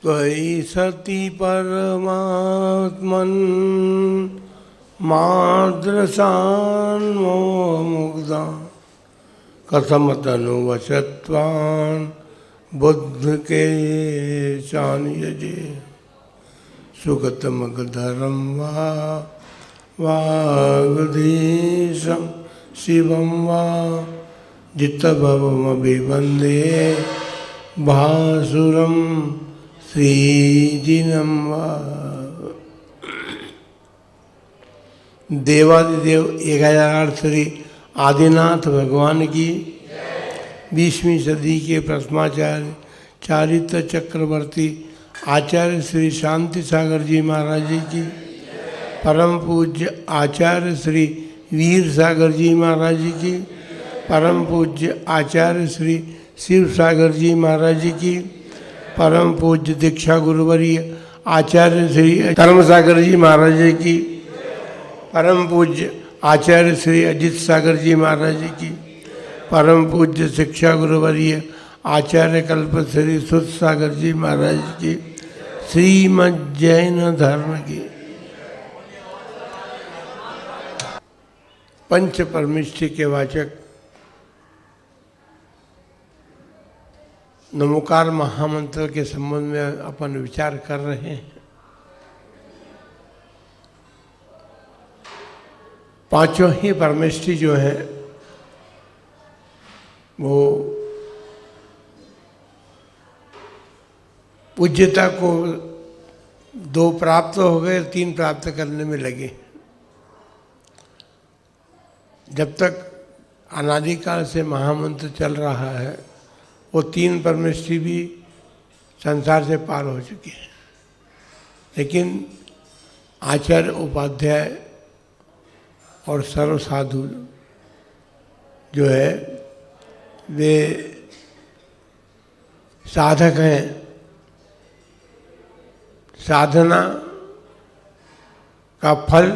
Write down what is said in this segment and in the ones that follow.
त्वयि सति परमात्मन् माद्रसान्मोमुग्धा कथम तनुवशत्वान् बुद्ध के चान्यजे सुगतमगधरं वा वागधीशं शिवं वा जितभवमभिवन्दे भासुरं श्रीजिनं वा। देवादिदेव 1008 श्री आदिनाथ भगवान की 20वीं सदी के प्रथमाचार्य चारित्र चक्रवर्ती आचार्य श्री शांति सागर जी महाराज जी की, परम पूज्य आचार्य श्री वीर सागर जी महाराज जी की, परम पूज्य आचार्य श्री शिव सागर जी महाराज जी की, परम पूज्य दीक्षा गुरुवर्य आचार्य श्री धर्म सागर जी महाराज जी की, परम पूज्य आचार्य श्री अजित सागर जी महाराज जी की, परम पूज्य शिक्षा गुरुवर्य आचार्य कल्प श्री सुध सागर जी महाराज की, श्रीमद् जैन धर्म की पंच परमिष्ठि के वाचक नमोकार महामंत्र के संबंध में अपन विचार कर रहे हैं। पांचों ही परमेष्ठि जो है वो पूज्यता को 2 प्राप्त हो गए, 3 प्राप्त करने में लगे। जब तक अनादिकाल से महामंत्र चल रहा है वो 3 परमेष्ठि भी संसार से पार हो चुके हैं, लेकिन आचार्य उपाध्याय और सर्व साधु जो है वे साधक हैं। साधना का फल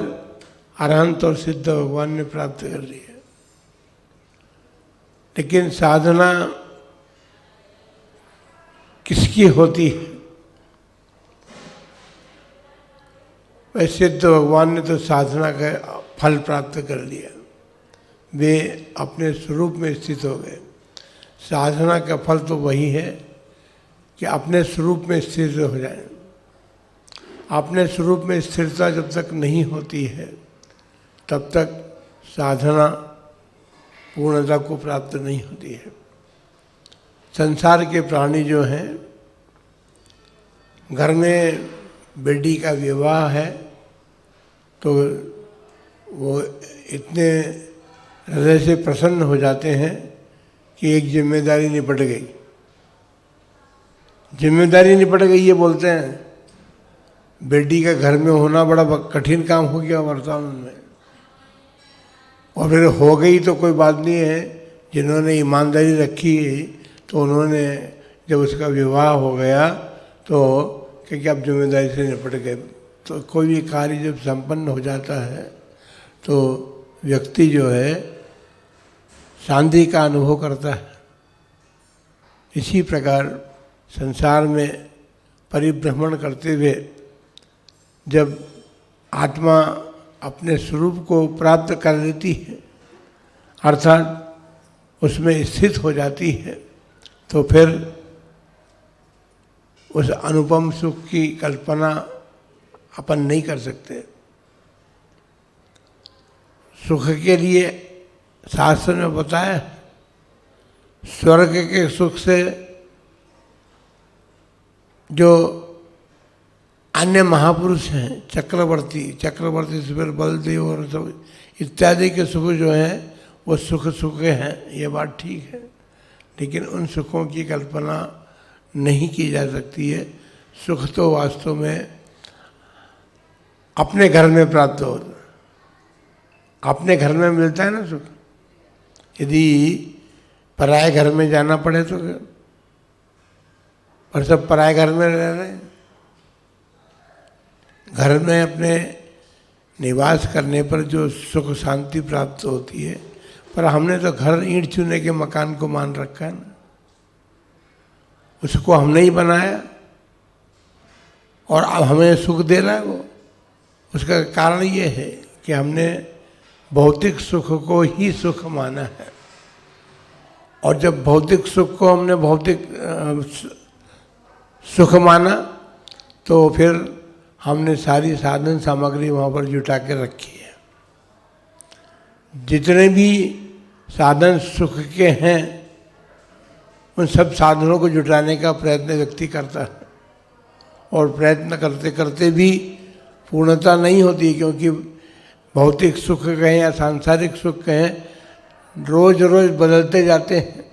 अरहंत और सिद्ध भगवान ने प्राप्त कर लिया, लेकिन साधना किसकी होती है? वह सिद्ध भगवान ने तो साधना का फल प्राप्त कर लिया, वे अपने स्वरूप में स्थित हो गए। साधना का फल तो वही है कि अपने स्वरूप में स्थिर हो जाए। अपने स्वरूप में स्थिरता जब तक नहीं होती है तब तक साधना पूर्णता को प्राप्त नहीं होती है। संसार के प्राणी जो हैं, घर में बेटी का विवाह है तो वो इतने हृदय से प्रसन्न हो जाते हैं कि एक जिम्मेदारी निपट गई। जिम्मेदारी निपट गई ये बोलते हैं। बेटी का घर में होना बड़ा कठिन काम हो गया वर्तमान में, और फिर हो गई तो कोई बात नहीं है। जिन्होंने ईमानदारी रखी तो उन्होंने जब उसका विवाह हो गया तो क्योंकि अब जिम्मेदारी से निपट गए। तो कोई भी कार्य जब संपन्न हो जाता है तो व्यक्ति जो है शांति का अनुभव करता है। इसी प्रकार संसार में परिभ्रमण करते हुए जब आत्मा अपने स्वरूप को प्राप्त कर लेती है, अर्थात उसमें स्थित हो जाती है, तो फिर उस अनुपम सुख की कल्पना अपन नहीं कर सकते। सुख के लिए शास्त्र में बताया स्वर्ग के सुख से जो अन्य महापुरुष हैं, चक्रवर्ती से फिर बलदेव और सब इत्यादि के सुख जो हैं वो सुख हैं, ये बात ठीक है, लेकिन उन सुखों की कल्पना नहीं की जा सकती है। सुख तो वास्तव में अपने घर में प्राप्त होता है, अपने घर में मिलता है ना सुख। यदि पराये घर में जाना पड़े तो क्या? पर सब पराये घर में रह रहे हैं। घर में अपने निवास करने पर जो सुख शांति प्राप्त होती है, पर हमने तो घर ईंट चूने के मकान को मान रखा है ना, उसको हमने ही बनाया। और अब हमें सुख दे रहा है वो। उसका कारण ये है कि हमने भौतिक सुख को ही सुख माना है, और जब भौतिक सुख को हमने भौतिक सुख माना तो फिर हमने सारी साधन सामग्री वहाँ पर जुटा के रखी है। जितने भी साधन सुख के हैं उन सब साधनों को जुटाने का प्रयत्न व्यक्ति करता है, और प्रयत्न करते करते भी पूर्णता नहीं होती, क्योंकि भौतिक सुख कहें या सांसारिक सुख कहें रोज रोज बदलते जाते हैं,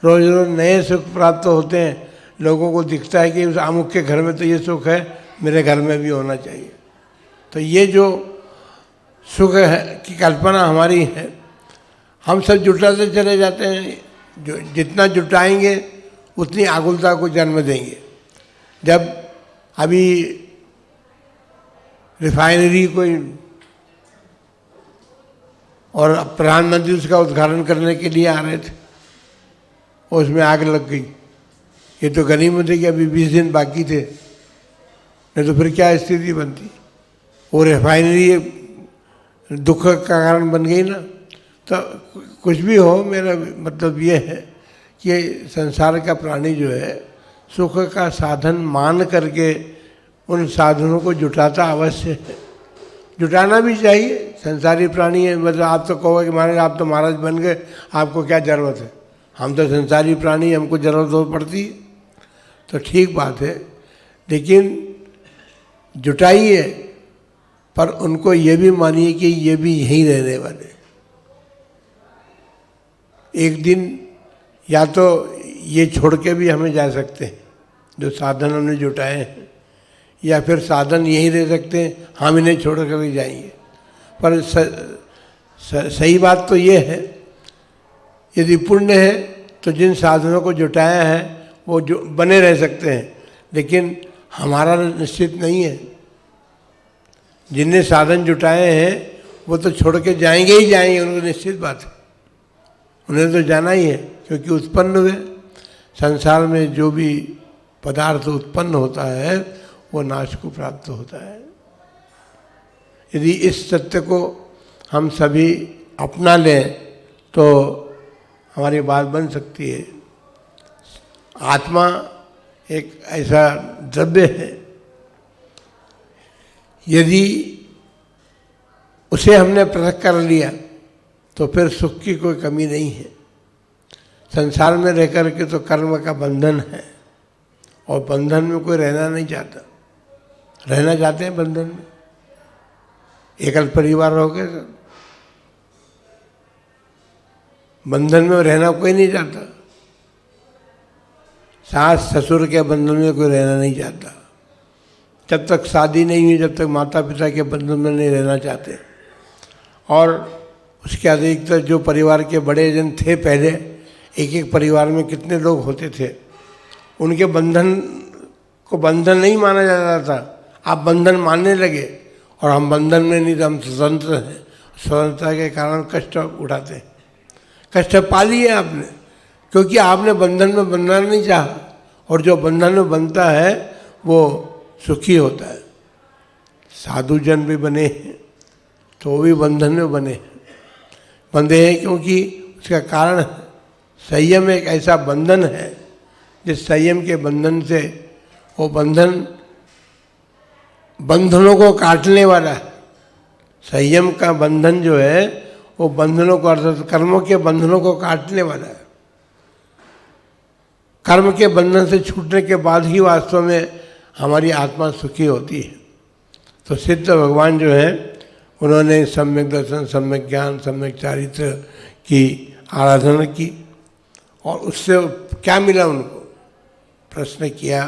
रोज रोज नए सुख प्राप्त होते हैं। लोगों को दिखता है कि उस अमुक के घर में तो ये सुख है, मेरे घर में भी होना चाहिए। तो ये जो सुख है की कल्पना हमारी है, हम सब जुटाते चले जाते हैं। जो जितना जुटाएंगे उतनी आकुलता को जन्म देंगे। जब अभी रिफाइनरी कोई और प्रधानमंत्री उसका उद्घाटन करने के लिए आ रहे थे, उसमें आग लग गई। ये तो गनीमत है कि अभी 20 दिन बाकी थे, नहीं तो फिर क्या स्थिति बनती। वो रिफाइनरी दुख का कारण बन गई ना। तो कुछ भी हो, मेरा मतलब ये है कि संसार का प्राणी जो है सुख का साधन मान करके उन साधनों को जुटाता अवश्य है, जुटाना भी चाहिए। संसारी प्राणी है, मतलब आप तो कहोगे कि महाराज आप तो महाराज बन गए, आपको क्या ज़रूरत है। हम तो संसारी प्राणी, हमको ज़रूरत हो पड़ती है। तो ठीक बात है, लेकिन जुटाइए, पर उनको ये भी मानिए कि ये भी यहीं रहने वाले। एक दिन या तो ये छोड़ के भी हमें जा सकते हैं जो साधन हमने जुटाए हैं, या फिर साधन यहीं रह सकते हैं, हम इन्हें छोड़ कर भी जाएंगे। पर सही बात तो ये है, यदि पुण्य है तो जिन साधनों को जुटाया है वो जो बने रह सकते हैं, लेकिन हमारा निश्चित नहीं है। जिनने साधन जुटाए हैं वो तो छोड़ के जाएंगे ही जाएंगे, उनको निश्चित बात है, उन्हें तो जाना ही है। क्योंकि उत्पन्न हुए संसार में जो भी पदार्थ उत्पन्न होता है वो नाश को प्राप्त होता है। यदि इस सत्य को हम सभी अपना लें तो हमारी बात बन सकती है। आत्मा एक ऐसा द्रव्य है, यदि उसे हमने पृथक कर लिया तो फिर सुख की कोई कमी नहीं है। संसार में रह कर के तो कर्म का बंधन है, और बंधन में कोई रहना नहीं चाहता। रहना चाहते हैं बंधन में, एकल परिवार हो गए, बंधन में रहना कोई नहीं चाहता। सास ससुर के बंधन में कोई रहना नहीं चाहता। जब तक शादी नहीं हुई, जब तक माता पिता के बंधन में नहीं रहना चाहते। और उसके अधिकतर जो परिवार के बड़े जन थे पहले, एक एक परिवार में कितने लोग होते थे, उनके बंधन को बंधन नहीं माना जाता था। आप बंधन मानने लगे, और हम बंधन में नहीं, हम स्वतंत्र हैं। स्वतंत्रता के कारण कष्ट उठाते हैं। कष्ट पा लिए आपने, क्योंकि आपने बंधन में बनना नहीं चाहा, और जो बंधन में बनता है वो सुखी होता है। साधु जन भी बने हैं तो वो भी बंधन में बंधे हैं, क्योंकि उसका कारण संयम एक ऐसा बंधन है जिस संयम के बंधन से वो बंधन बंधनों को काटने वाला है। संयम का बंधन जो है वो बंधनों को, अर्थात कर्मों के बंधनों को काटने वाला है। कर्म के बंधन से छूटने के बाद ही वास्तव में हमारी आत्मा सुखी होती है। तो सिद्ध भगवान जो है उन्होंने सम्यक दर्शन, सम्यक ज्ञान, सम्यक चारित्र की आराधना की, और उससे क्या मिला उनको। प्रश्न किया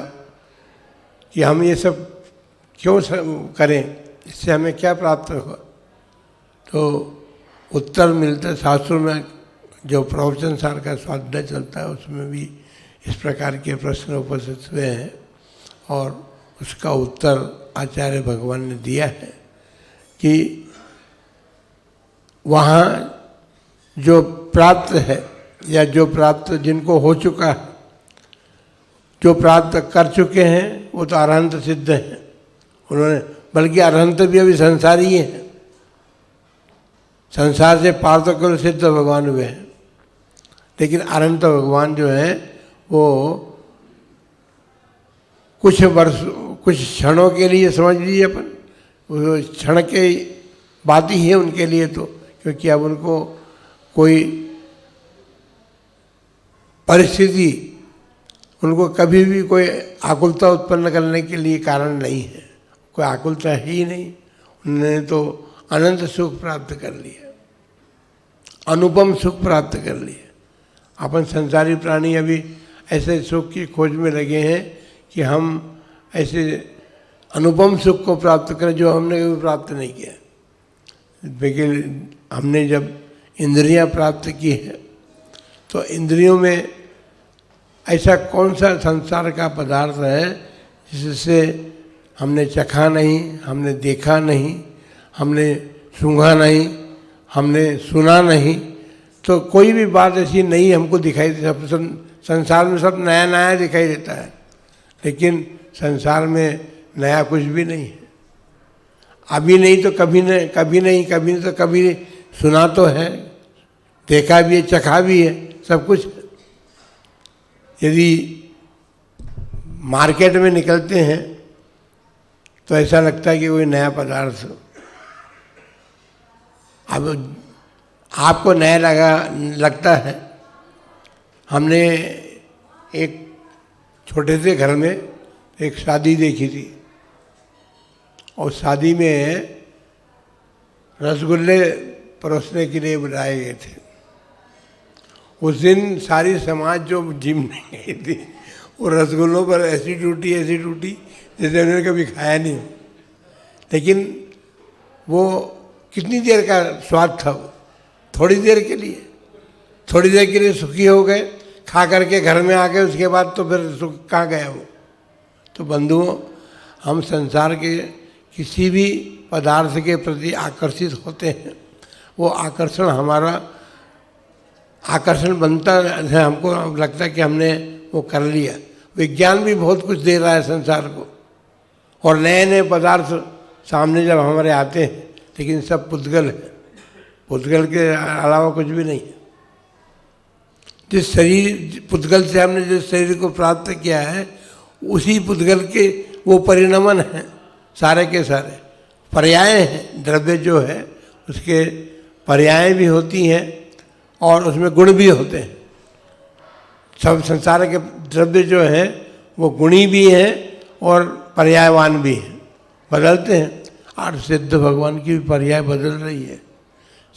कि हम ये सब क्यों करें, इससे हमें क्या प्राप्त होगा। तो उत्तर मिलता, शास्त्रों में जो प्रवचन सार का स्वाध्याय चलता है उसमें भी इस प्रकार के प्रश्न उपस्थित हुए हैं, और उसका उत्तर आचार्य भगवान ने दिया है कि वहाँ जो प्राप्त है, या जो प्राप्त जिनको हो चुका है, जो प्राप्त कर चुके हैं वो तो अरहंत सिद्ध हैं। उन्होंने, बल्कि अरहंत भी अभी संसारी ही हैं, संसार से पार तो केवल सिद्ध भगवान हुए हैं, लेकिन अनंत भगवान जो हैं वो कुछ वर्ष, कुछ क्षणों के लिए समझ लीजिए अपन, वो क्षण के बात ही है उनके लिए तो, क्योंकि अब उनको कोई परिस्थिति उनको कभी भी कोई आकुलता उत्पन्न करने के लिए कारण नहीं है, कोई आकुलता है ही नहीं। उन्होंने तो अनंत सुख प्राप्त कर लिया, अनुपम सुख प्राप्त कर लिया। अपन संसारी प्राणी अभी ऐसे सुख की खोज में लगे हैं कि हम ऐसे अनुपम सुख को प्राप्त करें जो हमने कभी प्राप्त नहीं किया। लेकिन हमने जब इंद्रियां प्राप्त की है तो इंद्रियों में ऐसा कौन सा संसार का पदार्थ है जिससे हमने चखा नहीं, हमने देखा नहीं, हमने सूंघा नहीं, हमने सुना नहीं, तो कोई भी बात ऐसी नई हमको दिखाई देती। संसार में सब नया नया दिखाई देता है, लेकिन संसार में नया कुछ भी नहीं है। अभी नहीं तो कभी नहीं, कभी नहीं, कभी नहीं तो कभी सुना तो है, देखा भी है, चखा भी है, सब कुछ। यदि मार्केट में निकलते हैं तो ऐसा लगता है कि कोई नया पदार्थ, अब आपको नया लगता है। हमने एक छोटे से घर में एक शादी देखी थी और शादी में रसगुल्ले परोसने के लिए बुलाए गए थे। उस दिन सारी समाज जो जिम में गई थी वो रसगुल्लों पर ऐसी टूटी जैसे उन्होंने कभी खाया नहीं। लेकिन वो कितनी देर का स्वाद था, वो थोड़ी देर के लिए सुखी हो गए, खा करके घर में आ गए, उसके बाद तो फिर सुख कहाँ गया वो। तो बंधुओं, हम संसार के किसी भी पदार्थ के प्रति आकर्षित होते हैं, वो आकर्षण हमारा आकर्षण बनता है, हमको लगता है कि हमने वो कर लिया। विज्ञान भी बहुत कुछ दे रहा है संसार को, और नए नए पदार्थ सामने जब हमारे आते हैं, लेकिन सब पुद्गल है, पुद्गल के अलावा कुछ भी नहीं है। जिस शरीर पुद्गल से हमने जिस शरीर को प्राप्त किया है, उसी पुद्गल के वो परिणमन हैं, सारे के सारे पर्याय हैं। द्रव्य जो है उसके पर्याय भी होती हैं और उसमें गुण भी होते हैं। सब संसार के द्रव्य जो हैं वो गुणी भी हैं और पर्यायवान भी हैं, बदलते हैं। और सिद्ध भगवान की भी पर्याय बदल रही है।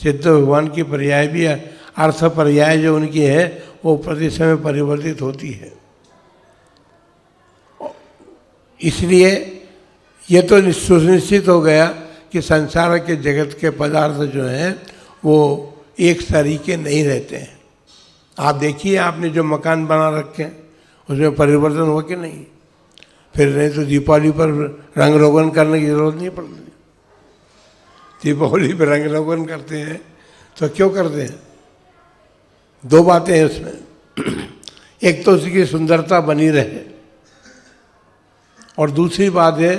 सिद्ध भगवान की पर्याय भी अर्थ पर्याय जो उनकी है वो प्रति समय परिवर्तित होती है। इसलिए ये तो सुनिश्चित हो गया कि संसार के जगत के पदार्थ जो हैं वो एक तरीके नहीं रहते हैं। आप देखिए, आपने जो मकान बना रखे हैं उसमें परिवर्तन हो कि नहीं? फिर नहीं तो दीपावली पर रंग रोगन करने की जरूरत नहीं पड़ती। दीपावली पर रंग रोगन करते हैं तो क्यों करते हैं? दो बातें हैं उसमें। एक तो उसकी सुंदरता बनी रहे, और दूसरी बात है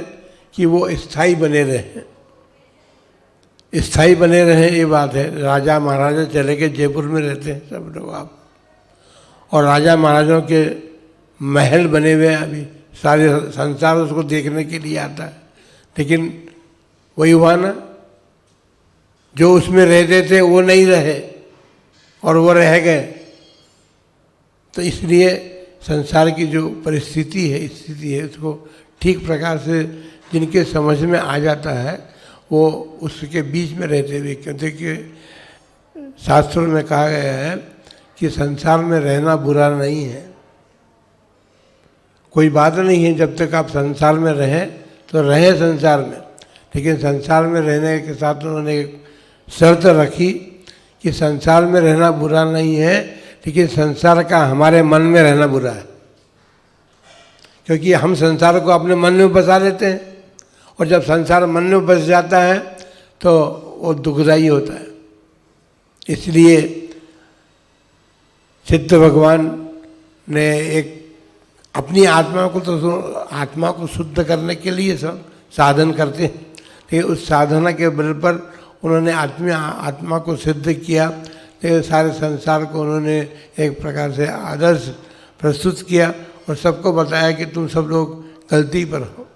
कि वो स्थायी बने रहे। स्थायी बने रहे ये बात है। राजा महाराजा चले के जयपुर में रहते हैं सब लोग आप, और राजा महाराजाओं के महल बने हुए हैं, अभी सारे संसार उसको देखने के लिए आता है। लेकिन वही हुआ ना, जो उसमें रहते थे वो नहीं रहे और वो रह गए। तो इसलिए संसार की जो परिस्थिति है, स्थिति है, उसको ठीक प्रकार से जिनके समझ में आ जाता है वो उसके बीच में रहते हुए, क्योंकि शास्त्रों में कहा गया है कि संसार में रहना बुरा नहीं है। कोई बात नहीं है, जब तक आप संसार में रहें तो रहें संसार में। लेकिन संसार में रहने के साथ उन्होंने एक शर्त रखी कि संसार में रहना बुरा नहीं है, लेकिन संसार का हमारे मन में रहना बुरा है। क्योंकि हम संसार को अपने मन में बसा लेते हैं, और जब संसार मन में बस जाता है तो वो दुखदायी होता है। इसलिए सिद्ध भगवान ने एक अपनी आत्मा को शुद्ध करने के लिए सब साधन करते हैं, लेकिन उस साधना के बल पर उन्होंने आत्मा को सिद्ध किया, लेकिन सारे संसार को उन्होंने एक प्रकार से आदर्श प्रस्तुत किया और सबको बताया कि तुम सब लोग गलती पर हो।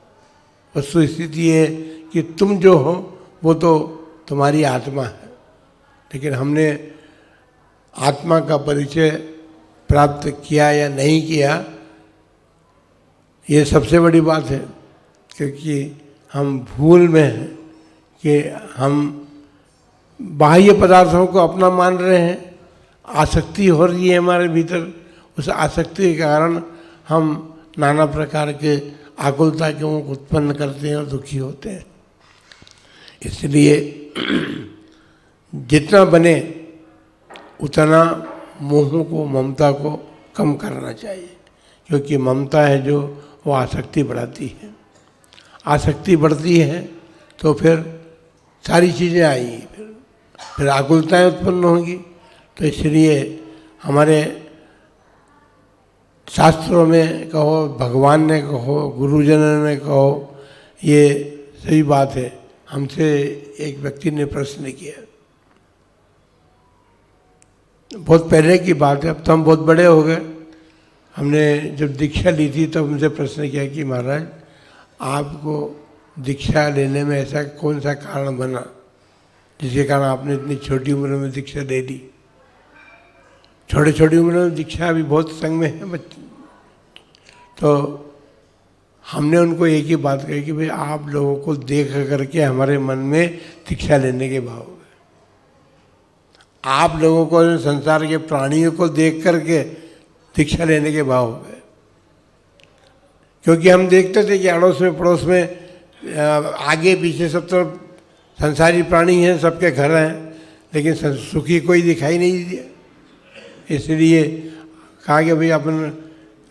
वस्तु स्थिति है कि तुम जो हो वो तो तुम्हारी आत्मा है, लेकिन हमने आत्मा का परिचय प्राप्त किया या नहीं किया, ये सबसे बड़ी बात है। क्योंकि हम भूल में हैं कि हम बाह्य पदार्थों को अपना मान रहे हैं, आसक्ति हो रही है हमारे भीतर, उस आसक्ति के कारण हम नाना प्रकार के आकुलता को उत्पन्न करते हैं और दुखी होते हैं। इसलिए जितना बने उतना मोह को, ममता को कम करना चाहिए, क्योंकि ममता है जो वो आसक्ति बढ़ाती है। आसक्ति बढ़ती है तो फिर सारी चीज़ें आएंगी, फिर आकुलताएँ उत्पन्न होंगी। तो इसलिए हमारे शास्त्रों में कहो, भगवान ने कहो, गुरुजनों ने कहो, ये सही बात है। हमसे एक व्यक्ति ने प्रश्न किया, बहुत पहले की बात है, अब तो हम बहुत बड़े हो गए। हमने जब दीक्षा ली थी तो हमसे प्रश्न किया कि महाराज आपको दीक्षा लेने में ऐसा कौन सा कारण बना जिसके कारण आपने इतनी छोटी उम्र में दीक्षा ले ली। छोटी उम्र में दीक्षा अभी बहुत संग में है बच्चे। तो हमने उनको एक ही बात कही कि भाई आप लोगों को देख करके हमारे मन में दीक्षा लेने के भाव है। आप लोगों को संसार के प्राणियों को देख करके दीक्षा लेने के भाव है। क्योंकि हम देखते थे कि अड़ोस में पड़ोस में आगे पीछे सब तरफ संसारी प्राणी हैं, सबके घर हैं, लेकिन सुखी कोई दिखाई नहीं दिया। इसलिए कहा कि भाई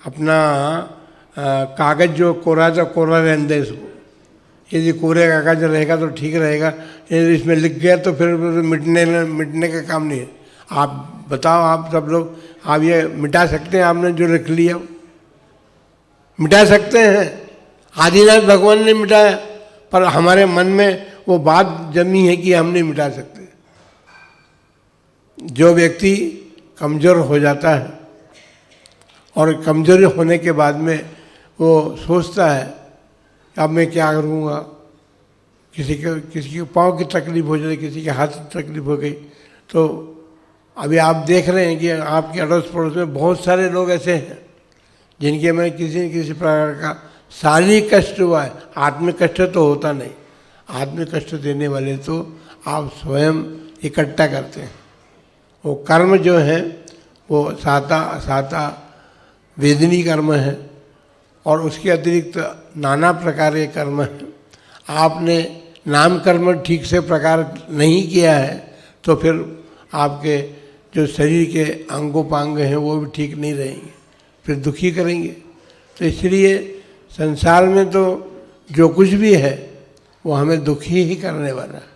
अपना कागज जो कोरा था कोरा रहने दे इसको। यदि कोरे कागज रहेगा तो ठीक रहेगा, यदि इसमें लिख गया तो फिर मिटने का काम नहीं है। आप बताओ, आप सब लोग, आप ये मिटा सकते हैं? आपने जो लिख लिया मिटा सकते हैं? आदिनाथ भगवान ने मिटाया, पर हमारे मन में वो बात जमी है कि हम नहीं मिटा सकते। जो व्यक्ति कमज़ोर हो जाता है और कमज़ोरी होने के बाद में वो सोचता है अब मैं क्या करूँगा, किसी के पाँव की तकलीफ हो जाए, किसी के हाथ की तकलीफ हो गई। तो अभी आप देख रहे हैं कि आपके अड़ोस पड़ोस में बहुत सारे लोग ऐसे हैं जिनके में किसी न किसी प्रकार का शारीरिक कष्ट हुआ है। आत्मिक कष्ट तो होता नहीं, आत्मिक कष्ट देने वाले तो आप स्वयं इकट्ठा करते हैं। वो कर्म जो है वो साता वेदनी कर्म है और उसके अतिरिक्त नाना प्रकार के कर्म हैं। आपने नाम कर्म ठीक से प्रकार नहीं किया है तो फिर आपके जो शरीर के अंगोपांग हैं वो भी ठीक नहीं रहेंगे, फिर दुखी करेंगे। तो इसलिए संसार में तो जो कुछ भी है वो हमें दुखी ही करने वाला है।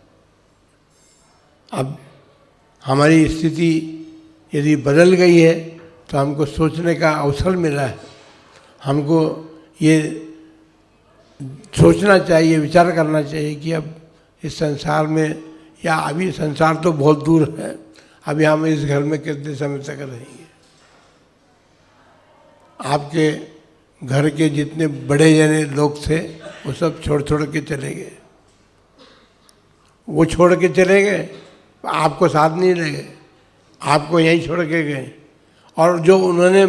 अब हमारी स्थिति यदि बदल गई है तो हमको सोचने का अवसर मिला है। हमको ये सोचना चाहिए, विचार करना चाहिए कि अब इस संसार में, या अभी संसार तो बहुत दूर है, अभी हम इस घर में कितने समय तक रहेंगे। आपके घर के जितने बड़े जने लोग थे वो सब छोड़ के चले गए। वो छोड़ के चले गए, आपको साथ नहीं ले गए, आपको यहीं छोड़ के गए। और जो उन्होंने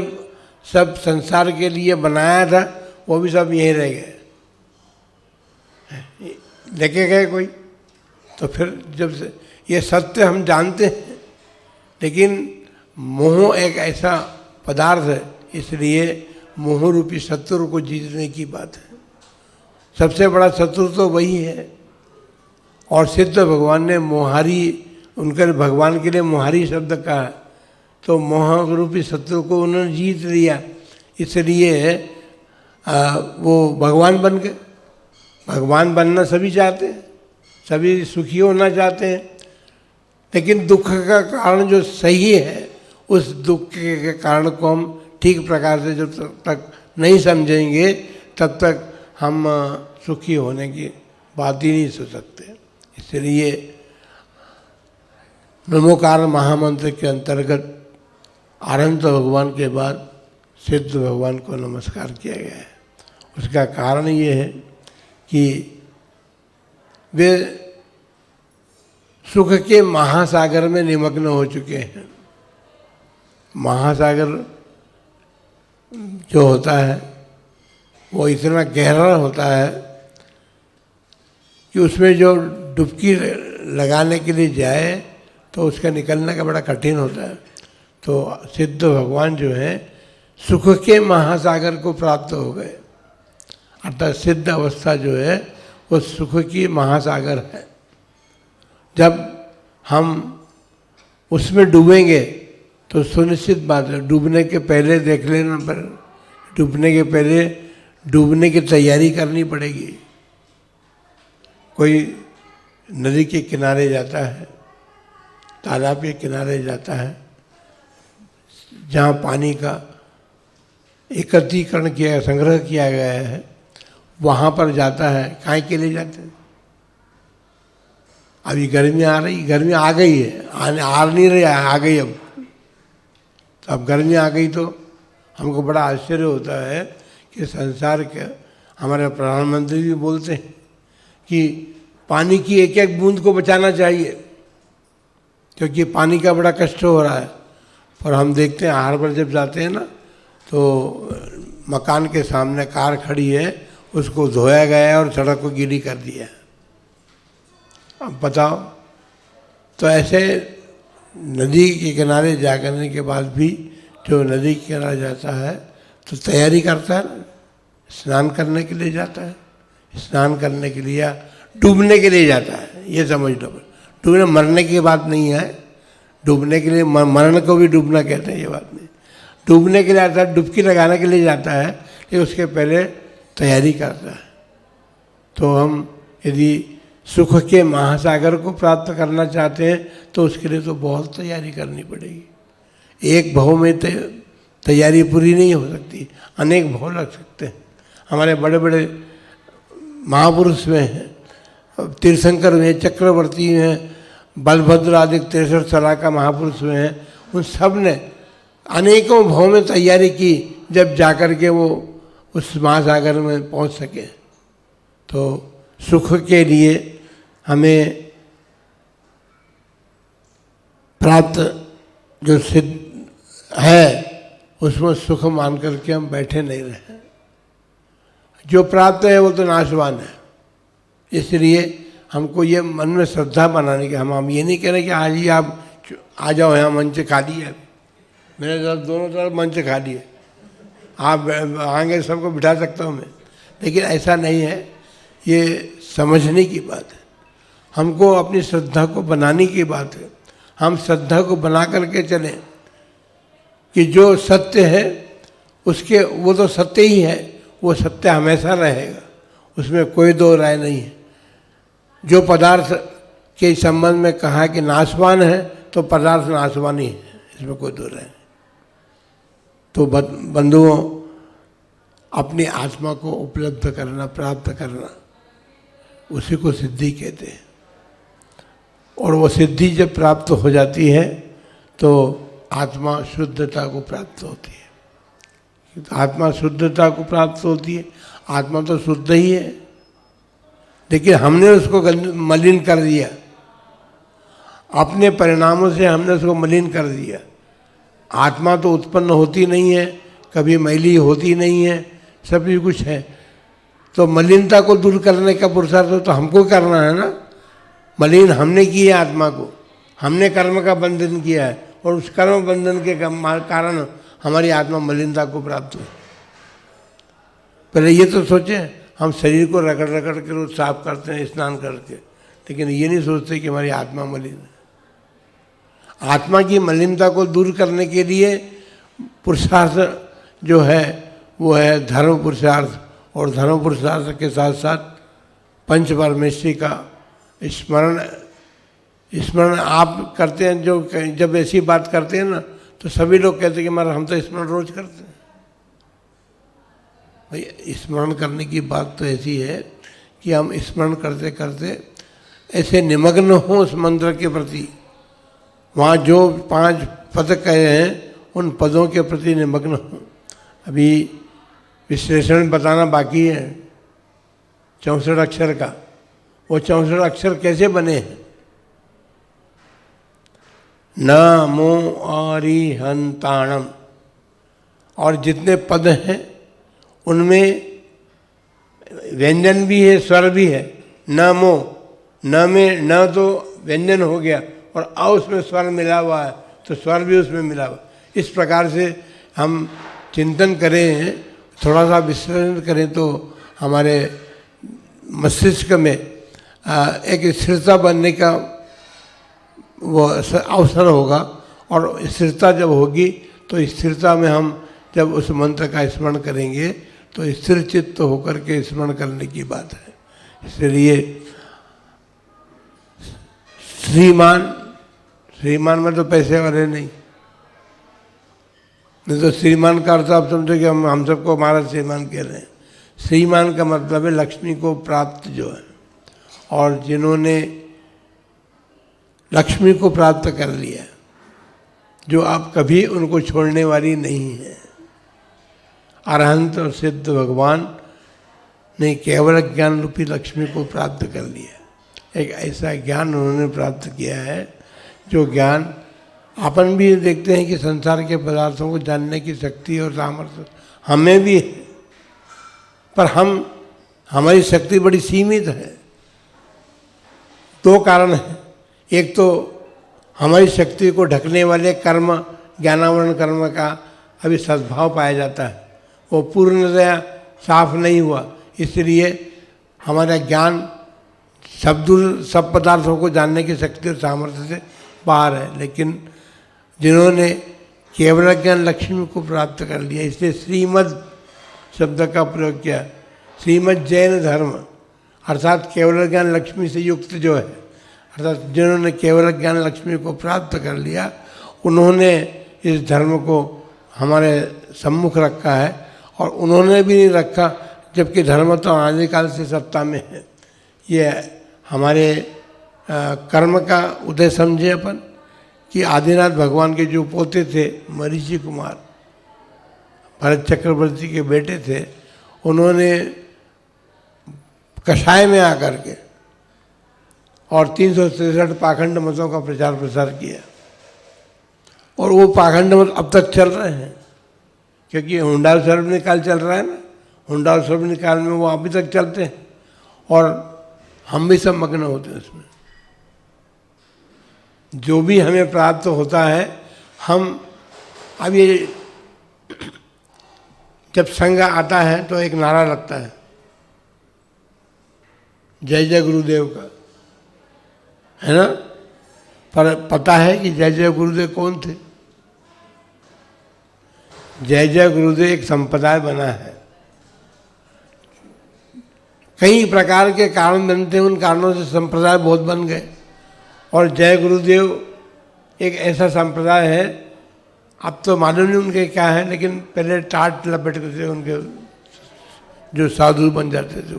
सब संसार के लिए बनाया था वो भी सब यहीं रह गए, लेके गए कोई। तो फिर जब से ये सत्य हम जानते हैं, लेकिन मोह एक ऐसा पदार्थ है, इसलिए मोह रूपी शत्रु को जीतने की बात है। सबसे बड़ा शत्रु तो वही है। और सिद्ध भगवान ने मोहारी, उनके भगवान के लिए मोहारी शब्द कहा, तो मोह रूपी शत्रु को उन्होंने जीत लिया, इसलिए वो भगवान बन गए। भगवान बनना सभी चाहते हैं, सभी सुखी होना चाहते हैं, लेकिन दुख का कारण जो सही है उस दुख के कारण को हम ठीक प्रकार से जब तक नहीं समझेंगे तब तक हम सुखी होने की बात ही नहीं सोच सकते। इसलिए नमोकार महामंत्र के अंतर्गत अनंत भगवान के बाद सिद्ध भगवान को नमस्कार किया गया है। उसका कारण ये है कि वे सुख के महासागर में निमग्न हो चुके हैं। महासागर जो होता है वो इतना गहरा होता है कि उसमें जो डुबकी लगाने के लिए जाए तो उसका निकलने का बड़ा कठिन होता है। तो सिद्ध भगवान जो है सुख के महासागर को प्राप्त हो गए, अर्थात सिद्ध अवस्था जो है वो सुख की महासागर है। जब हम उसमें डूबेंगे तो सुनिश्चित बात है, डूबने के पहले देख लेना, पर डूबने के पहले डूबने की तैयारी करनी पड़ेगी। कोई नदी के किनारे जाता है, तालाब के किनारे जाता है, जहाँ पानी का एकत्रीकरण किया, संग्रह किया गया है, वहाँ पर जाता है। काहे के लिए जाते हैं? अभी गर्मी आ रही, गर्मी आ गई है, आ नहीं रही, आ गई अब। तो अब गर्मी आ गई तो हमको बड़ा आश्चर्य होता है कि संसार के हमारे प्रधानमंत्री भी बोलते हैं कि पानी की एक एक बूंद को बचाना चाहिए, क्योंकि पानी का बड़ा कष्ट हो रहा है। पर हम देखते हैं हर बार जब जाते हैं ना तो मकान के सामने कार खड़ी है, उसको धोया गया है और सड़क को गीली कर दिया है। अब बताओ, तो ऐसे नदी के किनारे जा करने के बाद भी जो नदी के किनारे जाता है तो तैयारी करता है ना, स्नान करने के लिए जाता है, स्नान करने के लिए या डूबने के लिए जाता है। ये समझ लो, डूबने मरने की बात नहीं है, डूबने के लिए मरण को भी डूबना कहते हैं, ये बात नहीं। डूबने के लिए आता है, डुबकी लगाने के लिए जाता है, लेकिन उसके पहले तैयारी करता है। तो हम यदि सुख के महासागर को प्राप्त करना चाहते हैं तो उसके लिए तो बहुत तैयारी करनी पड़ेगी। एक भव में तैयारी पूरी नहीं हो सकती, अनेक भव लग सकते हैं। हमारे बड़े बड़े महापुरुष में हैं, तीर्थंकर में, चक्रवर्ती में, बलभद्र आदि 63 साल का महापुरुष में हैं, उन सब ने अनेकों भव में तैयारी की जब जाकर के वो उस महासागर में पहुंच सके। तो सुख के लिए हमें प्राप्त जो सिद्ध है उसमें सुख मान करके हम बैठे नहीं रहे। जो प्राप्त है वो तो नाशवान है, इसलिए हमको ये मन में श्रद्धा बनाने की, हम ये नहीं कह रहे कि आज ही आप आ जाओ, यहाँ मंच खाली है, मेरे तरफ दोनों तरफ मंच खाली है, आप आएंगे सबको बिठा सकता हूँ मैं, लेकिन ऐसा नहीं है। ये समझने की बात है, हमको अपनी श्रद्धा को बनाने की बात है। हम श्रद्धा को बना करके चलें कि जो सत्य है उसके, वो तो सत्य ही है, वो सत्य हमेशा रहेगा, उसमें कोई दो राय नहीं है। जो पदार्थ के संबंध में कहा कि नाशवान है तो पदार्थ नाशवान ही है, इसमें कोई दो राय नहीं। तो बंधुओं, अपनी आत्मा को उपलब्ध करना, प्राप्त करना, उसी को सिद्धि कहते हैं। और वो सिद्धि जब प्राप्त हो जाती है तो आत्मा शुद्धता को प्राप्त होती है। तो आत्मा शुद्धता को प्राप्त होती है, आत्मा तो शुद्ध ही है, लेकिन हमने उसको मलिन कर दिया, अपने परिणामों से हमने उसको मलिन कर दिया। आत्मा तो उत्पन्न होती नहीं है, कभी मैली होती नहीं है, सभी कुछ है। तो मलिनता को दूर करने का पुरुषार्थ तो हमको करना है ना। मलिन हमने की है आत्मा को, हमने कर्म का बंधन किया है, और उस कर्म बंधन के कारण हमारी आत्मा मलिनता को प्राप्त हुई। पहले ये तो सोचें, हम शरीर को रगड़ रगड़ के रोज साफ करते हैं स्नान करके, लेकिन ये नहीं सोचते कि हमारी आत्मा मलिन है। आत्मा की मलिनता को दूर करने के लिए पुरुषार्थ जो है वो है धर्म पुरुषार्थ, और धर्म पुरुषार्थ के साथ साथ पंच परमेश्वरी का स्मरण आप करते हैं। जो जब ऐसी बात करते हैं ना तो सभी लोग कहते हैं कि हमारा हम तो स्मरण रोज करते हैं। भाई स्मरण करने की बात तो ऐसी है कि हम स्मरण करते करते ऐसे निमग्न हों उस मंत्र के प्रति, वहाँ जो 5 पद कहे हैं उन पदों के प्रति निमग्न हों। अभी विश्लेषण बताना बाकी है 64 अक्षर का। वो 64 अक्षर कैसे बने हैं? नमो अरिहंताणम, और जितने पद हैं उनमें व्यंजन भी है, स्वर भी है। नमो, न में न तो व्यंजन हो गया और अ उसमें स्वर मिला हुआ है, तो स्वर भी उसमें मिला हुआ। इस प्रकार से हम चिंतन करें, थोड़ा सा विश्लेषण करें तो हमारे मस्तिष्क में एक स्थिरता बनने का वो अवसर होगा। और स्थिरता जब होगी तो स्थिरता में हम जब उस मंत्र का स्मरण करेंगे तो स्थिर चित्त होकर के स्मरण करने की बात है। इसलिए श्रीमान, श्रीमान में तो पैसे वाले नहीं तो श्रीमान का अर्थ आप समझो कि हम सबको हमारा श्रीमान कह रहे हैं। श्रीमान का मतलब है लक्ष्मी को प्राप्त जो है, और जिन्होंने लक्ष्मी को प्राप्त कर लिया, जो आप कभी उनको छोड़ने वाली नहीं है। अरहंत और सिद्ध भगवान ने केवल ज्ञान रूपी लक्ष्मी को प्राप्त कर लिया। एक ऐसा ज्ञान उन्होंने प्राप्त किया है जो ज्ञान अपन भी देखते हैं कि संसार के पदार्थों को जानने की शक्ति और सामर्थ्य हमें भी है, पर हमारी शक्ति बड़ी सीमित है। 2 कारण हैं। एक तो हमारी शक्ति को ढकने वाले कर्म, ज्ञानावरण कर्म का अभी सद्भाव पाया जाता है, वो पूर्णतया साफ नहीं हुआ, इसलिए हमारा ज्ञान सब पदार्थों को जानने की शक्ति और सामर्थ्य से बाहर है। लेकिन जिन्होंने केवल ज्ञान लक्ष्मी को प्राप्त कर लिया, इसलिए श्रीमद् शब्द का प्रयोग किया। श्रीमद् जैन धर्म अर्थात केवल ज्ञान लक्ष्मी से युक्त जो है, अर्थात जिन्होंने केवल ज्ञान लक्ष्मी को प्राप्त कर लिया, उन्होंने इस धर्म को हमारे सम्मुख रखा है। और उन्होंने भी नहीं रखा, जबकि धर्म तो आदिकाल से सत्ता में है। ये हमारे कर्म का उदय समझे अपन कि आदिनाथ भगवान के जो पोते थे मरीचि कुमार, भरत चक्रवर्ती के बेटे थे, उन्होंने कषाय में आकर के और 363 पाखंड मतों का प्रचार प्रसार किया। और वो पाखंड मत अब तक चल रहे हैं, क्योंकि हुंडा सर्वनिकाल चल रहा है ना, हुंडा सर्वनिकाल में वो अभी तक चलते हैं और हम भी सब मग्न होते हैं उसमें। जो भी हमें प्राप्त होता है, हम अब ये जब संग आता है तो एक नारा लगता है जय जय गुरुदेव का, है ना। पर पता है कि जय जय गुरुदेव कौन थे? जय जय गुरुदेव एक संप्रदाय बना है। कई प्रकार के कारण बनते हैं, उन कारणों से संप्रदाय बहुत बन गए। और जय गुरुदेव एक ऐसा संप्रदाय है, अब तो मालूम नहीं उनके क्या है, लेकिन पहले टाट लपेटते थे उनके जो साधु बन जाते थे,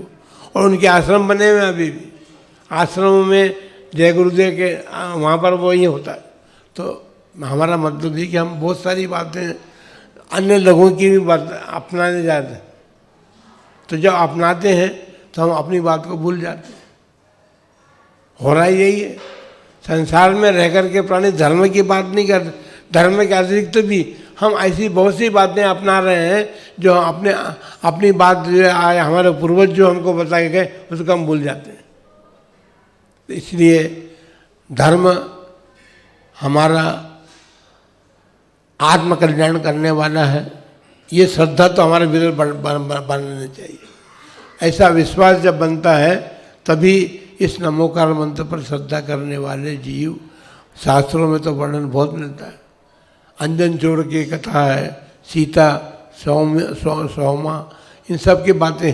और उनके आश्रम बने हुए अभी भी। आश्रमों में जय गुरुदेव के वहाँ पर वो ही होता है। तो हमारा मतलब ये कि हम बहुत सारी बातें अन्य लोगों की भी बात अपनाने जाते हैं, तो जब अपनाते हैं तो हम अपनी बात को भूल जाते हैं। हो रहा यही है संसार में रह कर के। प्राणी धर्म की बात नहीं करते, धर्म के अतिरिक्त तो भी हम ऐसी बहुत सी बातें अपना रहे हैं जो अपनी बात जो हमारे पूर्वज जो हमको बता के गए उसको हम भूल जाते हैं। इसलिए धर्म हमारा आत्मकल्याण करने वाला है, ये श्रद्धा तो हमारे भीतर बननी चाहिए। ऐसा विश्वास जब बनता है तभी इस नमोकार मंत्र पर श्रद्धा करने वाले जीव, शास्त्रों में तो वर्णन बहुत मिलता है। अंजन चोर की कथा है, सीता, सौमा, इन सब की बातें।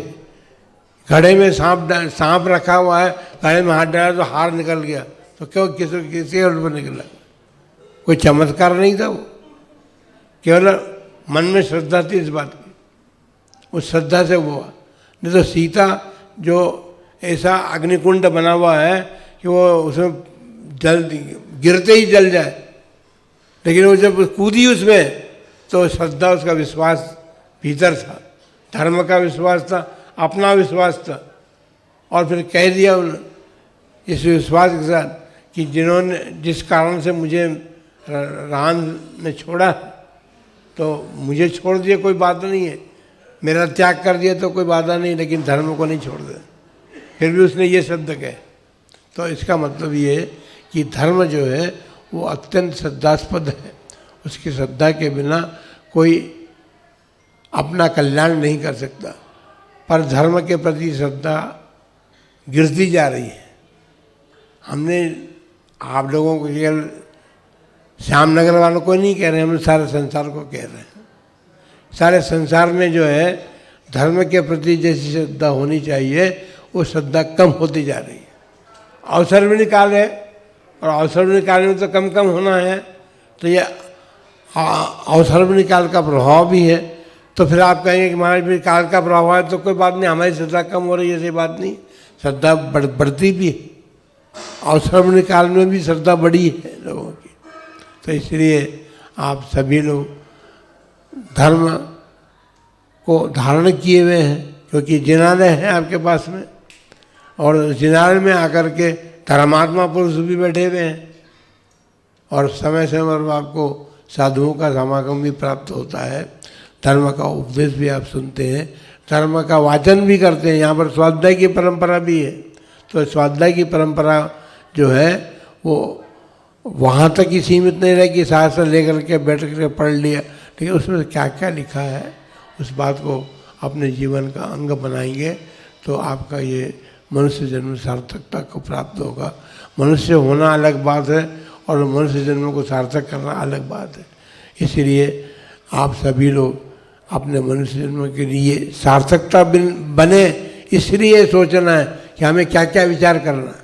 घड़े में सांप रखा हुआ है, घड़े में हाथ डाला तो हार निकल गया, तो क्यों किसी और पर निकला? कोई चमत्कार नहीं था, वो केवल मन में श्रद्धा थी इस बात की। उस श्रद्धा से हुआ। नहीं तो सीता जो ऐसा अग्निकुंड बना हुआ है कि वो उसमें जल गिरते ही जल जाए, लेकिन वो जब कूदी उसमें तो श्रद्धा, उसका विश्वास भीतर था, धर्म का विश्वास था, अपना विश्वास था। और फिर कह दिया उन्होंने इस विश्वास के साथ कि जिन्होंने जिस कारण से मुझे राम ने छोड़ा तो मुझे छोड़ दिया कोई बात नहीं है, मेरा त्याग कर दिया तो कोई बाधा नहीं, लेकिन धर्म को नहीं छोड़ दे। फिर भी उसने ये शब्द कहे। तो इसका मतलब ये है कि धर्म जो है वो अत्यंत श्रद्धास्पद है, उसकी श्रद्धा के बिना कोई अपना कल्याण नहीं कर सकता। पर धर्म के प्रति श्रद्धा गिरती जा रही है। हमने आप लोगों को केवल श्यामनगर वालों को नहीं कह रहे हैं, हम सारे संसार को कह रहे हैं। सारे संसार में जो है धर्म के प्रति जैसी श्रद्धा होनी चाहिए वो श्रद्धा कम होती जा रही है। अवसर भी निकाले, और अवसर भी निकालने में तो कम कम होना है, तो ये अवसर भी निकाल का प्रभाव भी है। तो फिर आप कहेंगे कि महाराज भी काल का प्रभाव है तो कोई बात नहीं, हमारी श्रद्धा कम हो रही है, ऐसी बात नहीं, श्रद्धा बढ़ती भी है। अवसर निकाल में भी श्रद्धा बड़ी है लोगों की। तो इसलिए आप सभी लोग धर्म को धारण किए हुए हैं, क्योंकि जिनालय है आपके पास में, और जिनालय में आकर के धर्मात्मा पुरुष भी बैठे हुए हैं, और समय समय पर आपको साधुओं का समागम भी प्राप्त होता है, धर्म का उपदेश भी आप सुनते हैं, धर्म का वाचन भी करते हैं। यहाँ पर स्वाध्याय की परंपरा भी है। तो स्वाध्याय की परंपरा जो है वो वहाँ तक ही सीमित नहीं रहे कि शास्त्र लेकर के बैठ कर पढ़ लिया, लेकिन उसमें क्या क्या लिखा है उस बात को अपने जीवन का अंग बनाएंगे तो आपका ये मनुष्य जन्म सार्थकता को प्राप्त होगा। मनुष्य होना अलग बात है और मनुष्य जन्म को सार्थक करना अलग बात है। इसीलिए आप सभी लोग अपने मनुष्य जन्म के लिए सार्थकता बने, इसलिए सोचना है कि हमें क्या क्या विचार करना है।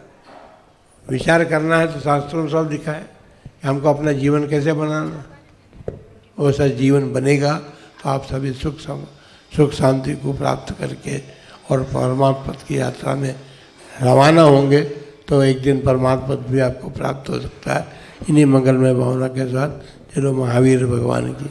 विचार करना है तो शास्त्रों में सब लिखा है कि हमको अपना जीवन कैसे बनाना, वैसा जीवन बनेगा तो आप सभी सुख शांति को प्राप्त करके और परमात्मा पद की यात्रा में रवाना होंगे। तो एक दिन परमात्मा पद भी आपको प्राप्त हो सकता है। इन्हीं मंगलमय भावना के साथ चलो महावीर भगवान की